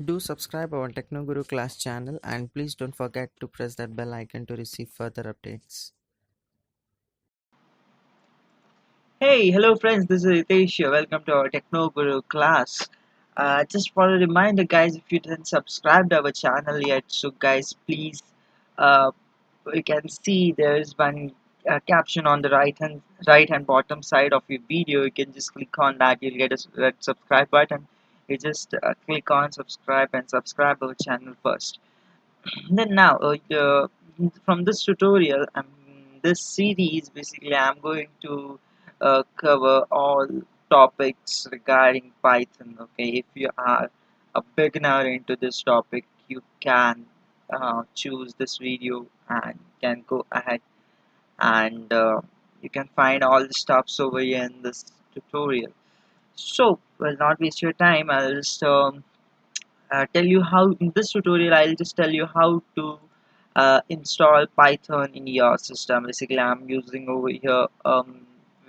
Do subscribe our Techno Guru class channel and please don't forget to press that bell icon to receive further updates. Hey, hello friends, this is Ritesh here. Welcome to our Techno Guru class. Just for a reminder, guys, if you didn't subscribe to our channel yet, so guys, please, uh, you can see there is one caption on the right hand bottom side of your video. You can just click on that. You'll get a red subscribe button. You just click on subscribe and subscribe our channel first. Then now, from this tutorial, this series, basically, I'm going to cover all topics regarding Python. Okay, if you are a beginner into this topic, you can choose this video and can go ahead and you can find all the stuffs over here in this tutorial. So, will not waste your time. I'll just tell you how in this tutorial I'll just tell you how to install Python in your system. Basically, I'm using over here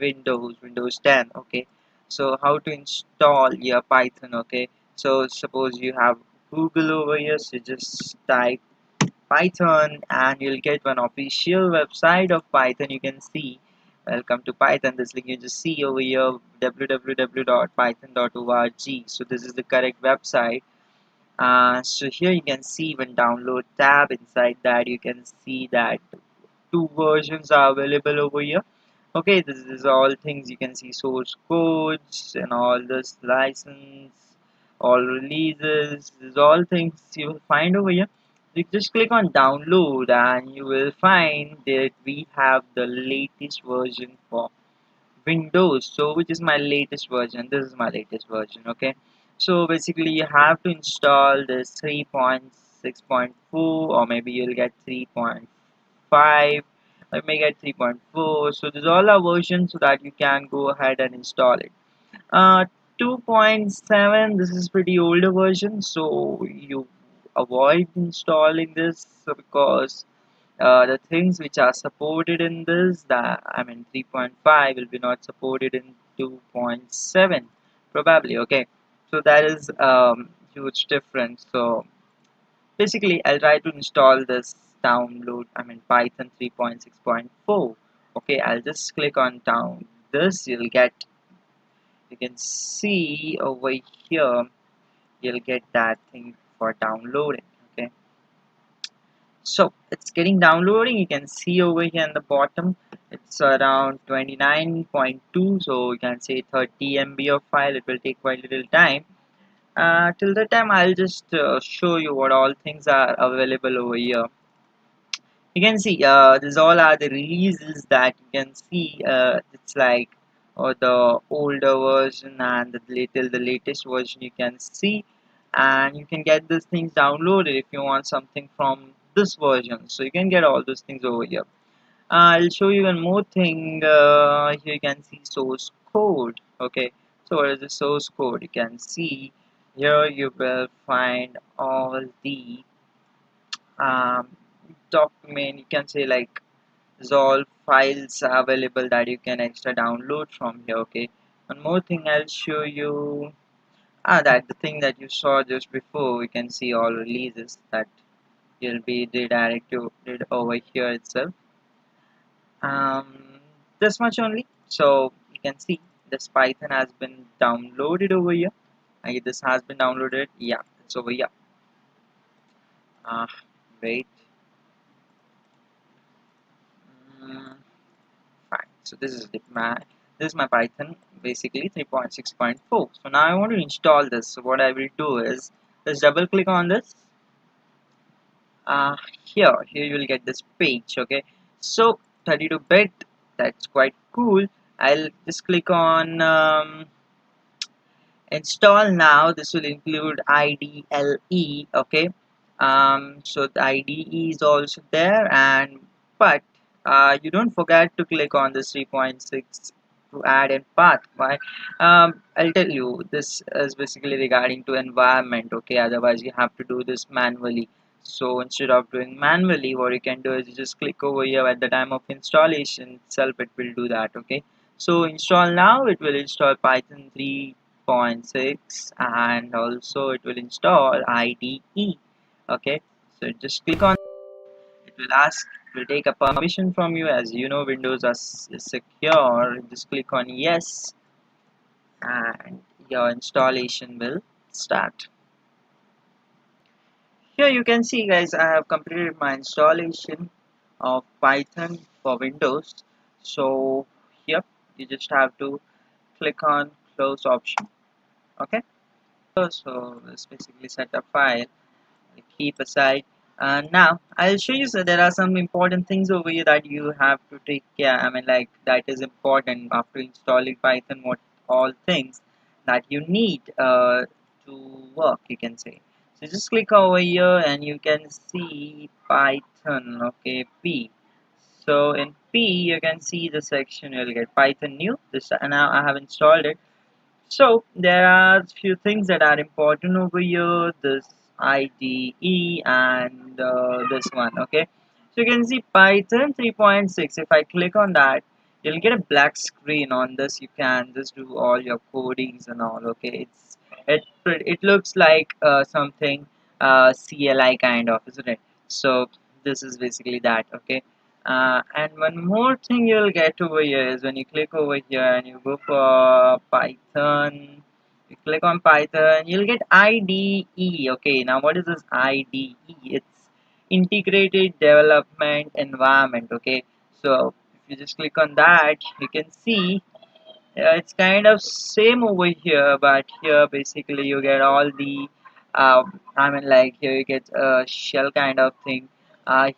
Windows 10. Okay, so how to install your Python? Okay, so suppose you have Google over here, so just type Python and you'll get one official website of Python. You can see welcome to Python. This link you just see over here, www.python.org. So this is the correct website. So here you can see when download tab, inside that you can see that two versions are available over here. Okay, this is all things you can see, source codes and all this license, all releases. This is all things you will find over here. You just click on download and you will find that we have the latest version for Windows. So which is my latest version? This is my latest version. Okay, so basically you have to install this 3.6.4, or maybe you'll get 3.5, or may get 3.4. So these all are versions so that you can go ahead and install it. uh 2.7, this is pretty older version, so you avoid installing this because the things which are supported in this, that I mean 3.5 will be not supported in 2.7 probably. Okay, so that is huge difference. So basically I'll try to install this download, I mean Python 3.6.4. Okay, I'll just click on down this. You can see over here, you'll get that thing for downloading. Okay, so it's getting downloading. You can see over here in the bottom it's around 29.2, so you can say 30 MB of file. It will take quite a little time. Till the time I'll just show you what all things are available over here. You can see these all are the releases that you can see. It's like the older version and the latest version you can see, and you can get these things downloaded if you want something from this version, so you can get all those things over here. I'll show you one more thing. Here you can see source code. Okay, so what is the source code? You can see here you will find all the um, document, you can say, like there's all files available that you can extra download from here. Okay, one more thing I'll show you. That the thing that you saw just before, we can see all releases that will be redirected over here itself. um, this much only. So you can see this Python has been downloaded over here. This has been downloaded, yeah, it's over here. uh, Wait. mm, Fine. So this is my Python, basically 3.6.4. So now I want to install this. So what I will do is just double click on this. Here you will get this page. Okay, so 32-bit, that's quite cool. I'll just click on install now. This will include IDLE. Okay, so the IDE is also there, and but you don't forget to click on this 3.6 to add in path. Why? I'll tell you, this is basically regarding to environment. Okay, otherwise you have to do this manually. So instead of doing manually, what you can do is you just click over here. At the time of installation itself, it will do that. Okay, so install now. It will install Python 3 3.6, and also it will install IDE. Okay, so just click on it. Will ask, it will take a permission from you. As you know, Windows is secure. Just click on yes, and your installation will start. Here you can see, guys, I have completed my installation of Python for Windows. So here you just have to click on close option. Okay, so let's basically set a file, keep aside. Now I'll show you, so there are some important things over here that you have to take care. I mean, like, that is important after installing Python. What all things that you need to work, you can say. So just click over here and you can see Python. Okay, P. So in P you can see the section, you'll get Python new. This, now I have installed it. So there are few things that are important over here. This IDE and this one. Okay, so you can see Python 3.6. If I click on that, you'll get a black screen. On this you can just do all your codings and all. Okay, it looks like something CLI kind of, isn't it? So this is basically that. Okay, and one more thing you'll get over here is when you click over here and you go for Python, you click on Python, you'll get IDE. Okay, now what is this IDE? It's Integrated Development Environment. Okay, so if you just click on that, you can see it's kind of same over here, but here basically you get all the I mean, like, here you get a shell kind of thing.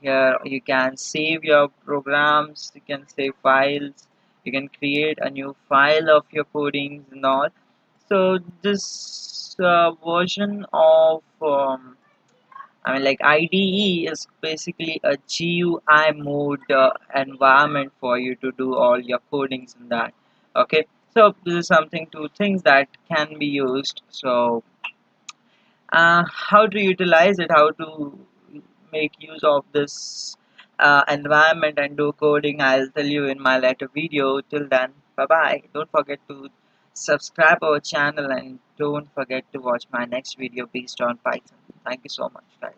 Here you can save your programs, you can save files, you can create a new file of your codings and all. So this version of I mean, like, IDE is basically a GUI mode environment for you to do all your codings in that. Okay, so this is something, two things that can be used. So how to utilize it, how to make use of this environment and do coding, I'll tell you in my later video. Till then, bye bye. Don't forget to subscribe our channel and don't forget to watch my next video based on Python. Thank you so much, guys.